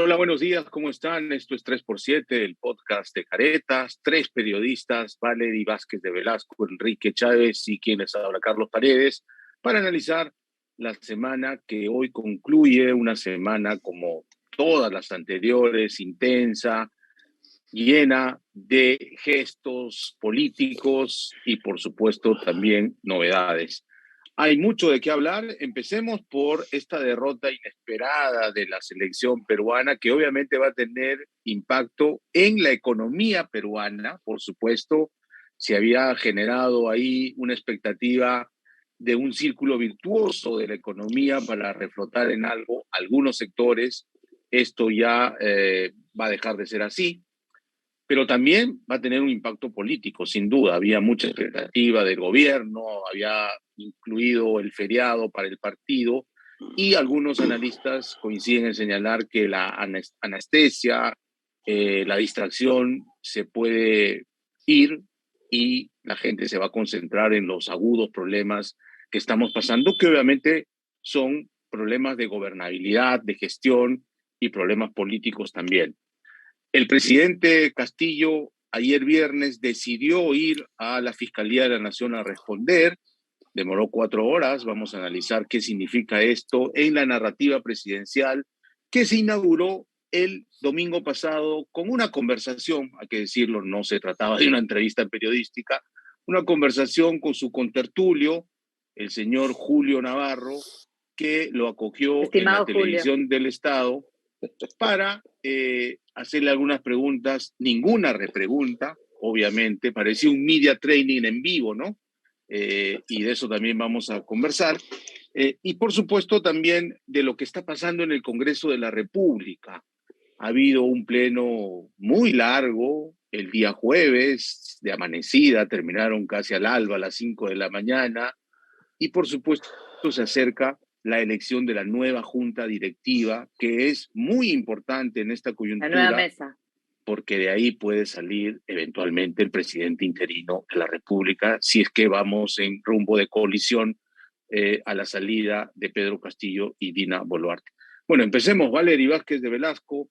Hola, buenos días, ¿cómo están? Esto es 3x7, el podcast de Caretas, tres periodistas, Valery Vázquez de Velasco, Enrique Chávez y quien les habla, Carlos Paredes, para analizar la semana que hoy concluye, una semana como todas las anteriores, intensa, llena de gestos políticos y, por supuesto, también novedades. Hay mucho de qué hablar. Empecemos por esta derrota inesperada de la selección peruana, que obviamente va a tener impacto en la economía peruana. Por supuesto, se había generado ahí una expectativa de un círculo virtuoso de la economía para reflotar en algo algunos sectores. Esto ya va a dejar de ser así, pero también va a tener un impacto político, sin duda. Había mucha expectativa del gobierno, había incluido el feriado para el partido, y algunos analistas coinciden en señalar que la anestesia, la distracción se puede ir y la gente se va a concentrar en los agudos problemas que estamos pasando, que obviamente son problemas de gobernabilidad, de gestión y problemas políticos también. El presidente Castillo ayer viernes decidió ir a la Fiscalía de la Nación a responder. Demoró 4 horas. Vamos a analizar qué significa esto en la narrativa presidencial que se inauguró el domingo pasado con una conversación, hay que decirlo, no se trataba de una entrevista periodística, una conversación con su contertulio, el señor Julio Navarro, que lo acogió en la Estimado Julio. televisión del Estado para hacerle algunas preguntas, ninguna repregunta, obviamente, parecía un media training en vivo, ¿no? Y de eso también vamos a conversar. Y por supuesto también de lo que está pasando en el Congreso de la República. Ha habido un pleno muy largo el día jueves, de amanecida, terminaron casi al alba, a las 5 de la mañana, y por supuesto se acerca la elección de la nueva junta directiva, que es muy importante en esta La nueva coyuntura, mesa. porque de ahí puede salir eventualmente el presidente interino de la República, si es que vamos en rumbo de coalición a la salida de Pedro Castillo y Dina Boluarte. Bueno, empecemos. Valery Vázquez de Velasco,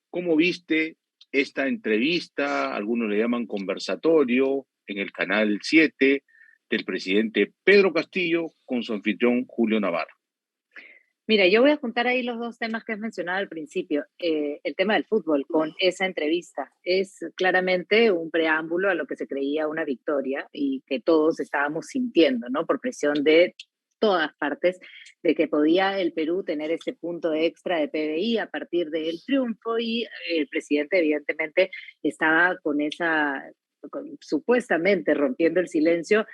¿cómo viste esta entrevista? Algunos le llaman conversatorio en el Canal 7 del presidente Pedro Castillo con su anfitrión Julio Navarro. Mira, yo voy a juntar ahí los dos temas que has mencionado al principio. El tema del fútbol con esa entrevista es claramente un preámbulo a lo que se creía una victoria y que todos estábamos sintiendo, ¿no? Por presión de todas partes, de que podía el Perú tener ese punto extra de PBI a partir del triunfo, y el presidente evidentemente estaba con esa, supuestamente rompiendo el silencio,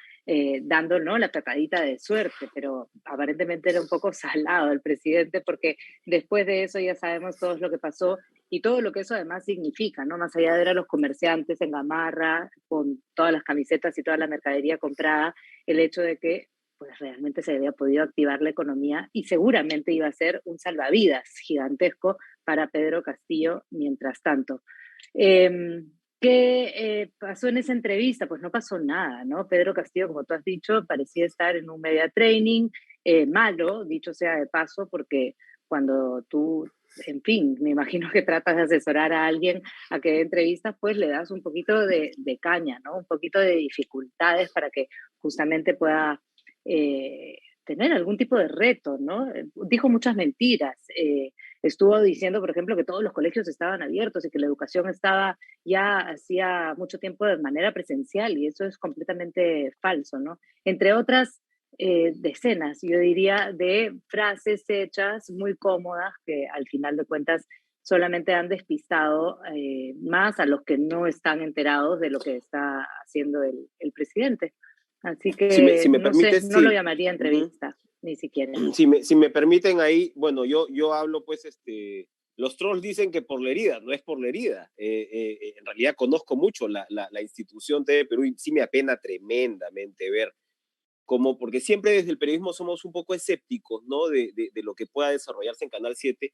dando, ¿no?, la patadita de suerte, pero aparentemente era un poco salado el presidente, porque después de eso ya sabemos todo lo que pasó y todo lo que eso además significa, ¿no? Más allá de ver a los comerciantes en Gamarra con todas las camisetas y toda la mercadería comprada, el hecho de que pues realmente se había podido activar la economía y seguramente iba a ser un salvavidas gigantesco para Pedro Castillo mientras tanto. ¿Qué pasó en esa entrevista? Pues no pasó nada, ¿no? Pedro Castillo, como tú has dicho, parecía estar en un media training, malo, dicho sea de paso, porque cuando tú, en fin, me imagino que tratas de asesorar a alguien a que dé entrevistas, pues le das un poquito de caña, ¿no? Un poquito de dificultades para que justamente pueda tener algún tipo de reto, ¿no? Dijo muchas mentiras. Estuvo diciendo, por ejemplo, que todos los colegios estaban abiertos y que la educación estaba ya hacía mucho tiempo de manera presencial, y eso es completamente falso, ¿no? Entre otras decenas, yo diría, de frases hechas muy cómodas que al final de cuentas solamente han despistado más a los que no están enterados de lo que está haciendo el presidente. Así Si que, me no sé, permites, no lo sí. llamaría entrevista, ni siquiera. Si me permiten ahí, bueno, yo hablo pues, los trolls dicen que por la herida, no es por la herida. En realidad conozco mucho la institución TV Perú y sí me apena tremendamente ver cómo, porque siempre desde el periodismo somos un poco escépticos, ¿no? De lo que pueda desarrollarse en Canal 7,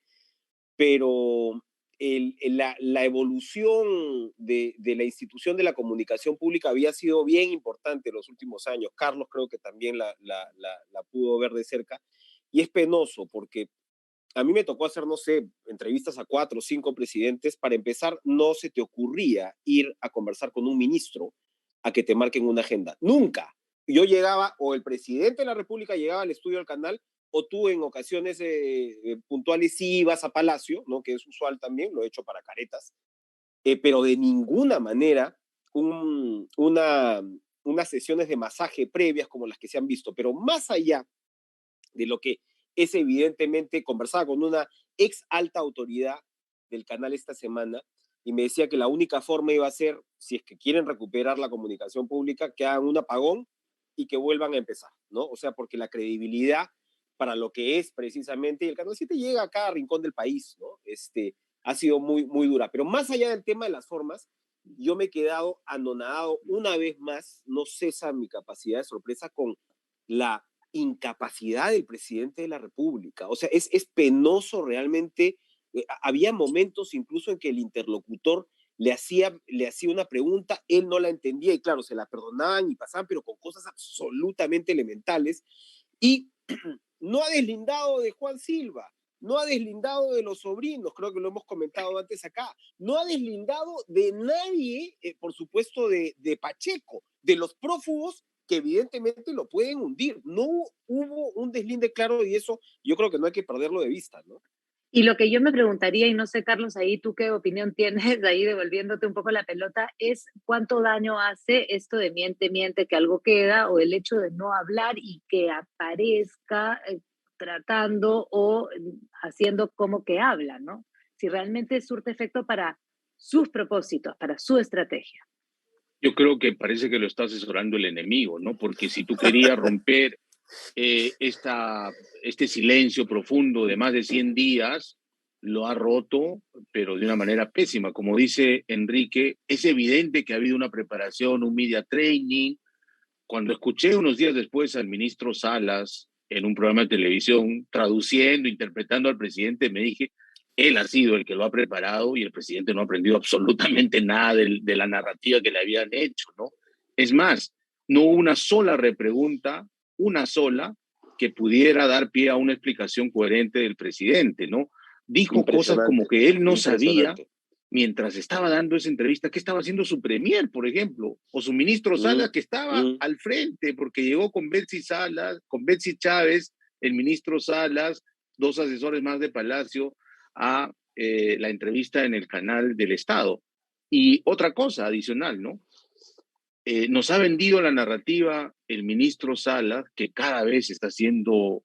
pero la evolución de la institución de la comunicación pública había sido bien importante en los últimos años. Carlos creo que también la pudo ver de cerca. Y es penoso porque a mí me tocó hacer, no sé, entrevistas a 4 o 5 presidentes. Para empezar, no se te ocurría ir a conversar con un ministro a que te marquen una agenda. Nunca. Yo llegaba, o el presidente de la República llegaba al estudio del canal, o tú en ocasiones puntuales sí ibas a Palacio, ¿no? Que es usual también, lo he hecho para caretas, pero de ninguna manera unas sesiones de masaje previas como las que se han visto. Pero más allá de lo que es evidentemente, conversaba con una ex alta autoridad del canal esta semana y me decía que la única forma iba a ser, si es que quieren recuperar la comunicación pública, que hagan un apagón y que vuelvan a empezar, ¿no? O sea, porque la credibilidad para lo que es precisamente, y el Canal 7 llega a cada rincón del país, ¿no? Ha sido muy, muy dura. Pero más allá del tema de las formas, yo me he quedado anonadado una vez más, no cesa mi capacidad de sorpresa con la incapacidad del presidente de la República. O sea, es penoso realmente. Había momentos incluso en que el interlocutor le hacía una pregunta, él no la entendía y claro, se la perdonaban y pasaban, pero con cosas absolutamente elementales. Y no ha deslindado de Juan Silva, no ha deslindado de los sobrinos, creo que lo hemos comentado antes acá, no ha deslindado de nadie, por supuesto, de Pacheco, de los prófugos que evidentemente lo pueden hundir. No hubo un deslinde claro y eso yo creo que no hay que perderlo de vista, ¿no? Y lo que yo me preguntaría, y no sé, Carlos, ahí tú qué opinión tienes, ahí devolviéndote un poco la pelota, es cuánto daño hace esto de miente, miente, que algo queda, o el hecho de no hablar y que aparezca tratando o haciendo como que habla, ¿no? Si realmente surte efecto para sus propósitos, para su estrategia. Yo creo que parece que lo está asesorando el enemigo, ¿no? Porque si tú querías romper este silencio profundo de más de 100 días, lo ha roto, pero de una manera pésima. Como dice Enrique, es evidente que ha habido una preparación, un media training. Cuando escuché unos días después al ministro Salas en un programa de televisión, traduciendo, interpretando al presidente, me dije, él ha sido el que lo ha preparado y el presidente no ha aprendido absolutamente nada de la narrativa que le habían hecho, ¿no? Es más, no hubo una sola repregunta, una sola, que pudiera dar pie a una explicación coherente del presidente, ¿no? Dijo cosas como que él no sabía mientras estaba dando esa entrevista, qué estaba haciendo su premier, por ejemplo, o su ministro Salas, que estaba al frente, porque llegó con Betsy Salas, con Betsy Chávez, el ministro Salas, 2 asesores más de Palacio, a la entrevista en el canal del Estado. Y otra cosa adicional, ¿no? Nos ha vendido la narrativa el ministro Salas, que cada vez está haciendo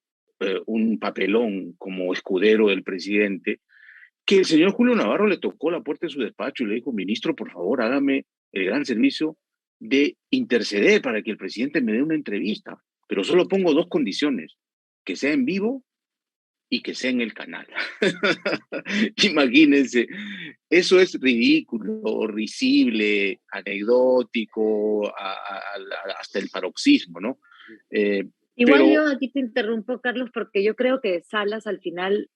un papelón como escudero del presidente, que el señor Julio Navarro le tocó la puerta de su despacho y le dijo, ministro, por favor, hágame el gran servicio de interceder para que el presidente me dé una entrevista, pero solo pongo 2 condiciones, que sea en vivo y que sea en el canal. Imagínense, eso es ridículo, risible, anecdótico, hasta el paroxismo, ¿no? Igual Pero yo aquí te interrumpo, Carlos, porque yo creo que Salas al final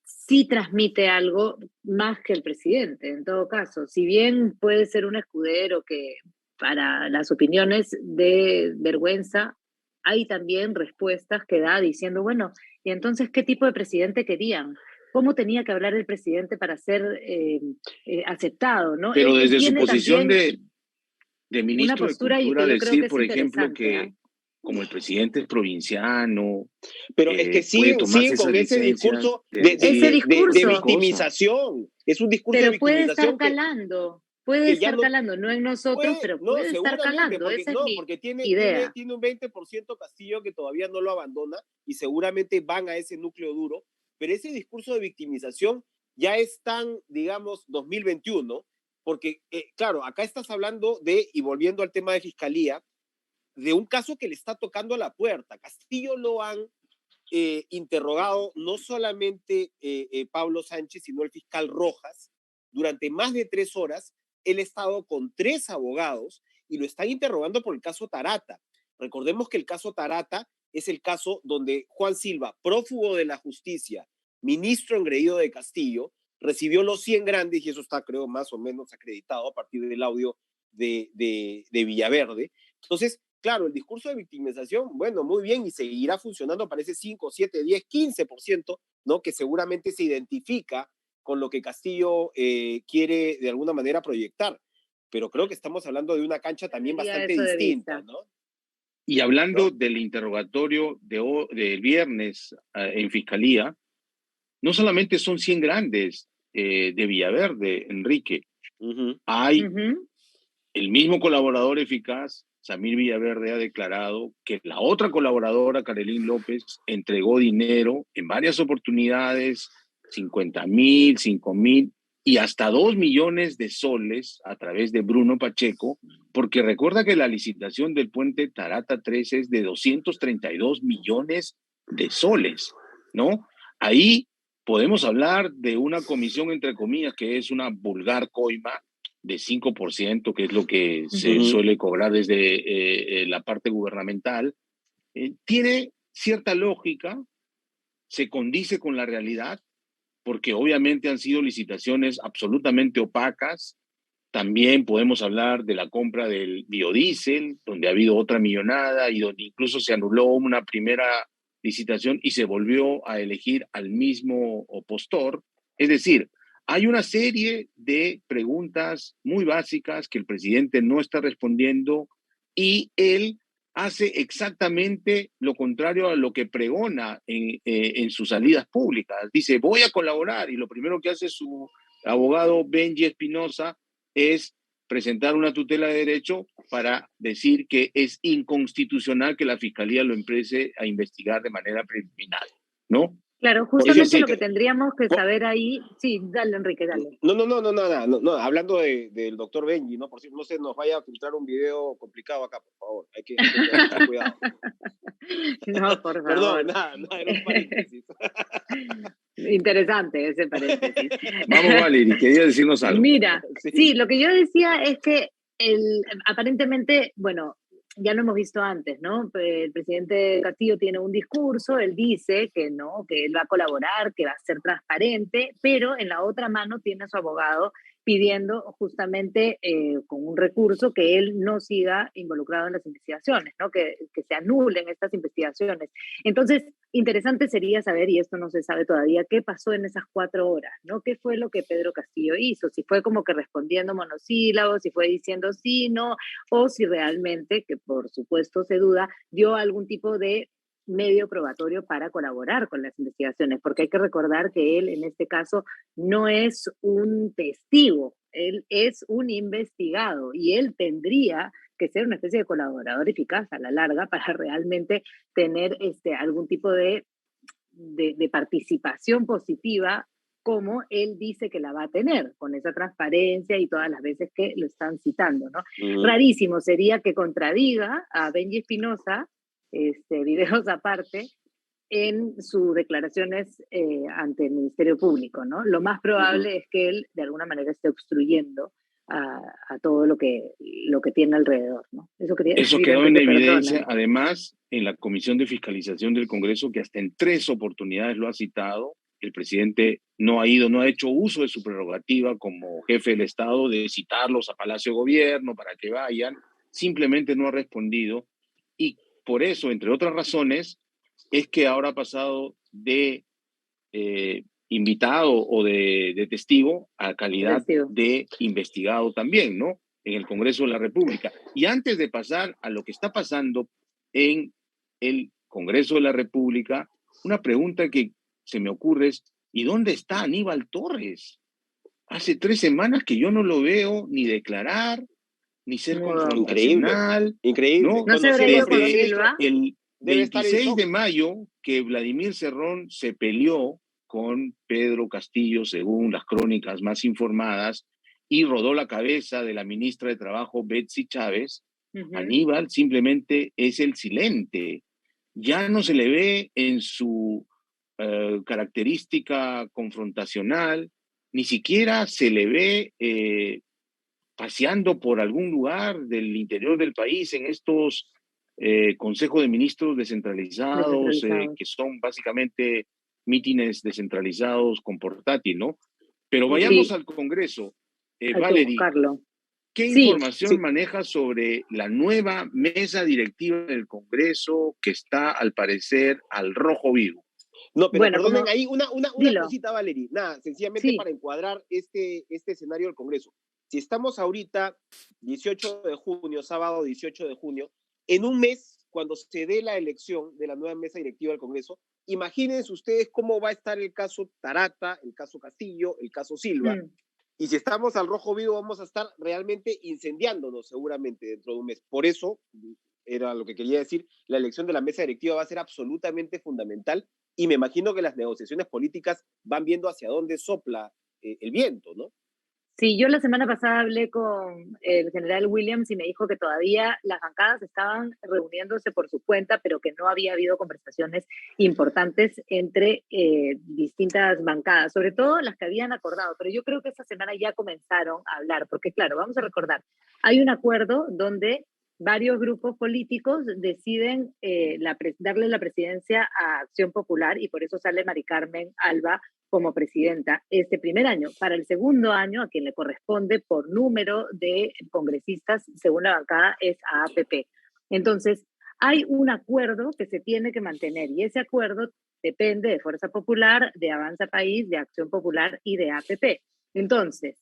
sí transmite algo más que el presidente, en todo caso. Si bien puede ser un escudero que para las opiniones de vergüenza, hay también respuestas que da diciendo, bueno, ¿y entonces qué tipo de presidente querían? ¿Cómo tenía que hablar el presidente para ser aceptado? ¿No? pero Él desde su tiene posición también de una ministro de postura y Cultura, que yo creo que decir, es por ejemplo, interesante. que como el presidente es provinciano, Pero es que puede siguen tomarse esas con ese licencias discurso de Ese decir de discurso, victimización. Es un discurso de pero victimización puede puede ya estar no calando, no en nosotros, puede, pero no, puede estar seguramente, calando, porque esa es no, mi porque idea. tiene un 20% Castillo que todavía no lo abandona y seguramente van a ese núcleo duro, pero ese discurso de victimización ya es tan, digamos, 2021, porque, claro, acá estás hablando de, y volviendo al tema de fiscalía, de un caso que le está tocando a la puerta. Castillo lo han interrogado no solamente Pablo Sánchez, sino el fiscal Rojas. Durante más de 3 horas, él ha estado con 3 abogados y lo están interrogando por el caso Tarata. Recordemos que el caso Tarata es el caso donde Juan Silva, prófugo de la justicia, ministro engreído de Castillo, recibió los 100 grandes, y eso está, creo, más o menos acreditado a partir del audio de Villaverde. Entonces, claro, el discurso de victimización, bueno, muy bien, y seguirá funcionando para ese 5, 7, 10, 15%, ¿no? Que seguramente se identifica con lo que Castillo quiere de alguna manera proyectar. Pero creo que estamos hablando de una cancha también Tendría bastante eso de distinta, vista. ¿no? Y hablando ¿No? del interrogatorio del viernes en Fiscalía, no solamente son 100 grandes de Villaverde, Enrique, Uh-huh. hay Ujú. el mismo colaborador eficaz, Samir Villaverde, ha declarado que la otra colaboradora, Karelín López, entregó dinero en varias oportunidades, 50,000, 5,000 y hasta 2 millones de soles a través de Bruno Pacheco, porque recuerda que la licitación del puente Tarata 3 es de 232 millones de soles, ¿no? Ahí podemos hablar de una comisión, entre comillas, que es una vulgar coima de 5%, que es lo que se Uh-huh. suele cobrar desde la parte gubernamental, tiene cierta lógica, se condice con la realidad, porque obviamente han sido licitaciones absolutamente opacas. También podemos hablar de la compra del biodiesel, donde ha habido otra millonada y donde incluso se anuló una primera licitación y se volvió a elegir al mismo postor. Es decir, hay una serie de preguntas muy básicas que el presidente no está respondiendo y él hace exactamente lo contrario a lo que pregona en sus salidas públicas. Dice, voy a colaborar, y lo primero que hace su abogado Benji Espinosa es presentar una tutela de derecho para decir que es inconstitucional que la fiscalía lo empiece a investigar de manera preliminar, ¿no? Claro, Es justamente decir, lo que tendríamos que saber ahí, sí, dale Enrique, dale. No, hablando del doctor Benji, ¿no? Por si no se nos vaya a filtrar un video complicado acá, por favor. Hay que tener mucho cuidado. No, por Perdón, favor. nada, era un paréntesis. Interesante ese paréntesis. vamos, Valerie, quería decirnos algo. Mira, Sí. sí, lo que yo decía es que aparentemente, bueno, ya lo hemos visto antes, ¿no? El presidente Castillo tiene un discurso, él dice que no, que él va a colaborar, que va a ser transparente, pero en la otra mano tiene a su abogado pidiendo justamente con un recurso que él no siga involucrado en las investigaciones, ¿no? Que se anulen estas investigaciones. Entonces, interesante sería saber, y esto no se sabe todavía, qué pasó en esas 4 horas, ¿no? ¿Qué fue lo que Pedro Castillo hizo? Si fue como que respondiendo monosílabos, si fue diciendo sí, no, o si realmente, que por supuesto se duda, dio algún tipo de medio probatorio para colaborar con las investigaciones, porque hay que recordar que él en este caso no es un testigo, él es un investigado y él tendría que ser una especie de colaborador eficaz a la larga para realmente tener algún tipo de participación positiva como él dice que la va a tener, con esa transparencia y todas las veces que lo están citando, ¿no? Rarísimo sería que contradiga a Benji Espinosa, videos aparte, en sus declaraciones ante el Ministerio Público, ¿no? Lo más probable es que él, de alguna manera, esté obstruyendo a todo lo que tiene alrededor, ¿no? Eso quería Eso decir, quedó en Enrique, evidencia, perdóname. además, en la Comisión de Fiscalización del Congreso, que hasta en 3 oportunidades lo ha citado. El presidente no ha ido, no ha hecho uso de su prerrogativa como jefe del Estado de citarlos a Palacio de Gobierno para que vayan, simplemente no ha respondido. Y por eso, entre otras razones, es que ahora ha pasado de invitado o de testigo a calidad Testigo. de investigado también, ¿no? En el Congreso de la República. Y antes de pasar a lo que está pasando en el Congreso de la República, una pregunta que se me ocurre es, ¿y dónde está Aníbal Torres? Hace 3 semanas que yo no lo veo ni declarar, ni ser Mudo. Increíble, confrontacional, increíble. ¿no? ¿No se habrá ido con Cuando han Desde dicho, Silva? el debe estar en 26 shock. de mayo que Vladimir Cerrón se peleó con Pedro Castillo, según las crónicas más informadas, y rodó la cabeza de la ministra de Trabajo, Betsy Chávez, Aníbal simplemente es el silente. Ya no se le ve en su característica confrontacional, ni siquiera se le ve paseando por algún lugar del interior del país en estos consejos de ministros descentralizados, Descentralizados. que son básicamente mítines descentralizados con portátil, ¿no? Pero Uh-huh. vayamos Sí, al Congreso. hay que Valerie, buscarlo. ¿Qué Sí, información maneja sobre la nueva mesa directiva del Congreso que está, al parecer, al rojo vivo? No, pero bueno, perdonen, como, ahí una dilo, cosita, Valerie. Nada, sencillamente sí, para encuadrar este escenario del Congreso. Si estamos ahorita, 18 de junio, sábado 18 de junio, en un mes, cuando se dé la elección de la nueva mesa directiva del Congreso, imagínense ustedes cómo va a estar el caso Tarata, el caso Castillo, el caso Silva. mm, Y si estamos al rojo vivo, vamos a estar realmente incendiándonos seguramente dentro de un mes. Por eso, era lo que quería decir, la elección de la mesa directiva va a ser absolutamente fundamental y me imagino que las negociaciones políticas van viendo hacia dónde sopla el viento, ¿no? sí, yo la semana pasada hablé con el general Williams y me dijo que todavía las bancadas estaban reuniéndose por su cuenta, pero que no había habido conversaciones importantes entre distintas bancadas, sobre todo las que habían acordado. Pero yo creo que esta semana ya comenzaron a hablar, porque claro, vamos a recordar, hay un acuerdo donde varios grupos políticos deciden darle la presidencia a Acción Popular y por eso sale Mari Carmen Alba como presidenta este primer año. Para el segundo año, a quien le corresponde por número de congresistas, según la bancada, es a APP. Entonces, hay un acuerdo que se tiene que mantener y ese acuerdo depende de Fuerza Popular, de Avanza País, de Acción Popular y de APP. Entonces,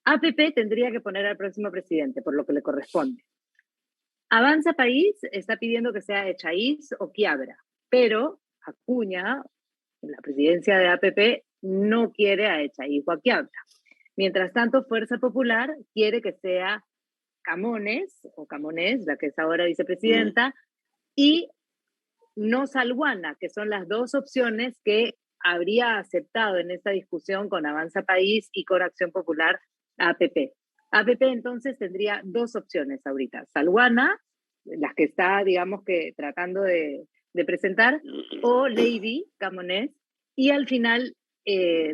APP tendría que poner al próximo presidente, por lo que le corresponde. Avanza País está pidiendo que sea Echaíz o Quiabra, pero Acuña, la presidencia de APP, no quiere a Echaíz o a Quiabra. Mientras tanto, Fuerza Popular quiere que sea Camones, o Camonés, la que es ahora vicepresidenta, y no Salguana, que son las dos opciones que habría aceptado en esta discusión con Avanza País y con Acción Popular APP. APP entonces tendría dos opciones ahorita, Salguana, las que está, digamos que tratando de presentar, o Lady Camonés, y al final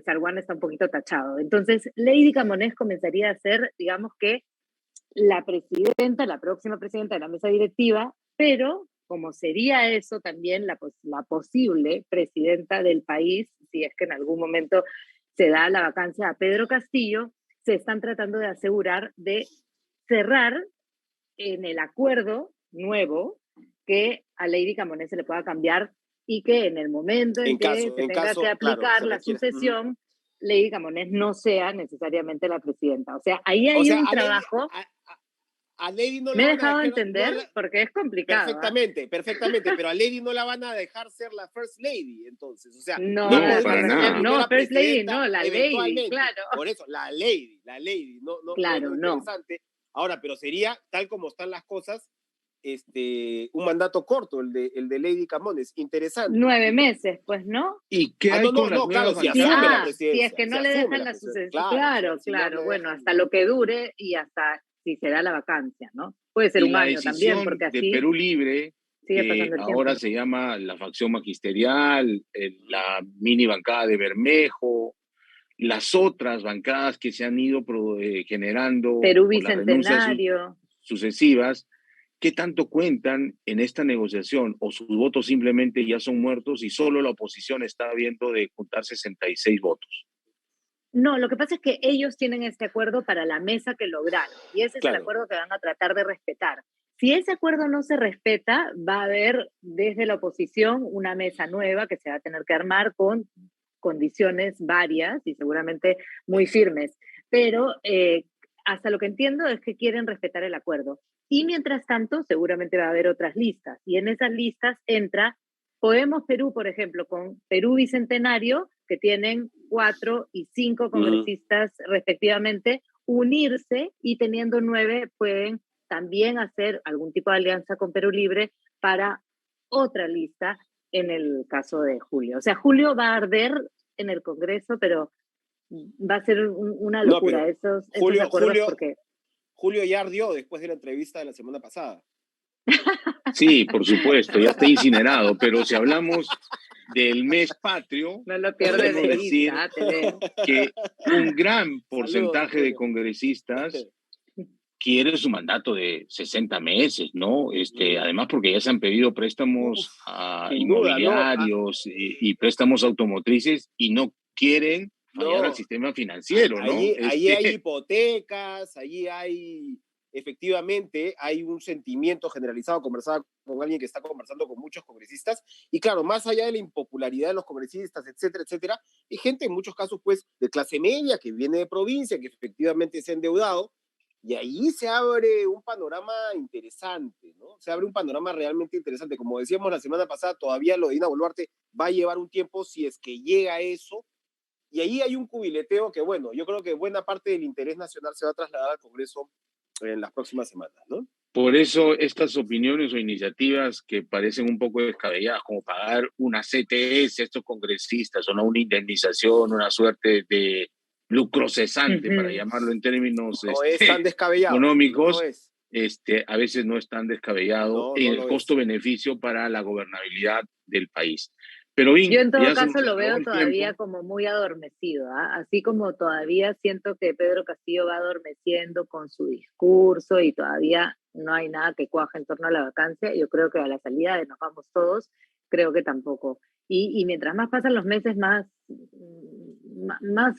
Salguana está un poquito tachado. Entonces, Lady Camonés comenzaría a ser, digamos que, la presidenta, la próxima presidenta de la mesa directiva, pero como sería eso también la posible presidenta del país, si es que en algún momento se da la vacancia a Pedro Castillo, se están tratando de asegurar de cerrar en el acuerdo nuevo que a Lady Camonés se le pueda cambiar y que en el momento en que se tenga que claro, aplicar se la requiere. sucesión, Lady Camonés no sea necesariamente la presidenta. O sea, ahí O hay sea, un trabajo. a Lady no Me la he van a dejado dejar, entender porque es complicado. perfectamente, pero a Lady no la van a dejar ser la First Lady, entonces, o sea, No ella van a No, dejar para podría de ser la ser, nada. no, primera First Lady, presidenta no, la Lady, eventualmente, claro, por eso, la Lady, no, claro, no. interesante. Ahora, pero sería, tal como están las cosas, un mandato corto, el de Lady Camones, interesante. 9 meses, pues, ¿no? ¿Y qué hay con las nuevas Claro, si Sí, asume la bancadas? si es presidencia, que si no le asume dejan la la presidencia, sucesión, claro, claro, si no claro, le bueno, dejan, hasta lo que dure y hasta si se da la vacancia, ¿no? Puede ser Y un la año también, decisión porque de así Perú Libre, sigue que pasando el ahora tiempo. se llama la facción magisterial, la mini bancada de Bermejo, las otras bancadas que se han ido generando Perú por las renuncias Bicentenario. sucesivas, ¿qué tanto cuentan en esta negociación? ¿O sus votos simplemente ya son muertos y solo la oposición está viendo de juntar 66 votos? No, lo que pasa es que ellos tienen este acuerdo para la mesa que lograron y ese es el claro. acuerdo que van a tratar de respetar. Si ese acuerdo no se respeta, va a haber desde la oposición una mesa nueva que se va a tener que armar con condiciones varias y seguramente muy firmes. Pero hasta lo que entiendo es que quieren respetar el acuerdo. Y mientras tanto, seguramente va a haber otras listas. Y en esas listas entra Podemos Perú, por ejemplo, con Perú Bicentenario, que tienen 4 y 5 congresistas respectivamente, unirse y teniendo 9 pueden también hacer algún tipo de alianza con Perú Libre para otra lista en el caso de Julio. O sea, Julio va a arder en el Congreso, pero va a ser una No, locura pero esos Julio, acuerdos porque... Julio ya ardió después de la entrevista de la semana pasada. Sí, por supuesto, ya está incinerado, pero si hablamos del mes patrio, No lo pierdes podemos de decir vista, te veo. que un gran Saludos, porcentaje de Julio. congresistas quiere su mandato de 60 meses, ¿no? Además porque ya se han pedido préstamos Sin duda, ¿no? inmobiliarios y préstamos automotrices y no quieren fallar al No, sistema financiero, ¿no? allí hay hipotecas, allí hay efectivamente hay un sentimiento generalizado. Conversaba con alguien que está conversando con muchos congresistas, y claro, más allá de la impopularidad de los congresistas, etcétera, etcétera, hay gente en muchos casos, pues, de clase media, que viene de provincia, que efectivamente se ha endeudado, y ahí se abre un panorama interesante, ¿no? Se abre un panorama realmente interesante. Como decíamos la semana pasada, todavía lo de Dina Boluarte va a llevar un tiempo si es que llega a eso, y ahí hay un cubileteo que, bueno, yo creo que buena parte del interés nacional se va a trasladar al Congreso en las próximas semanas, ¿no? Por eso estas opiniones o iniciativas que parecen un poco descabelladas, como pagar una CTS a estos congresistas, o no una indemnización, una suerte de lucro cesante, para llamarlo en términos No es tan descabellado. económicos, No es. a veces no es tan descabellado No, en no el lo costo-beneficio para la gobernabilidad del país. Pero bien, Yo en todo ya se caso nos lo acabó veo el todavía tiempo. como muy adormecido, ¿ah? Así como todavía siento que Pedro Castillo va adormeciendo con su discurso y todavía no hay nada que cuaje en torno a la vacancia, yo creo que a la salida de Nos Vamos Todos, creo que tampoco. Y mientras más pasan los meses, más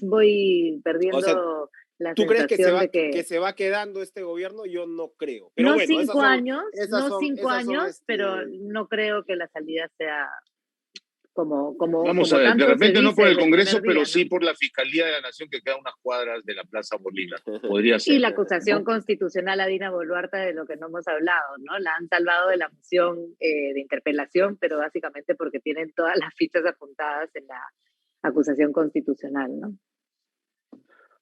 voy O sea, perdiendo la ¿tú crees sensación de que que se va quedando este gobierno? Yo no creo. Pero no bueno, cinco años, pero este, no creo que la salida sea como, Vamos a como ver, de tanto se repente no dice por el desde el Congreso, primer pero día, sí ¿no? por la Fiscalía de la Nación, que queda a unas cuadras de la Plaza Bolívar. Podría Y ser, la acusación ¿no? constitucional a Dina Boluarte de lo que no hemos hablado, ¿no? La han salvado de la moción de interpelación, pero básicamente porque tienen todas las fichas apuntadas en la acusación constitucional, ¿no?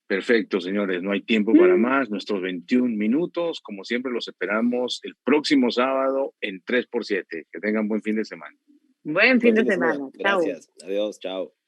Perfecto, señores, no hay tiempo para más. Nuestros 21 minutos, como siempre, los esperamos el próximo sábado en 3x7. Que tengan buen fin de semana. Buen fin buen de fin de semana. semana. Chao. Gracias. Adiós. Chao.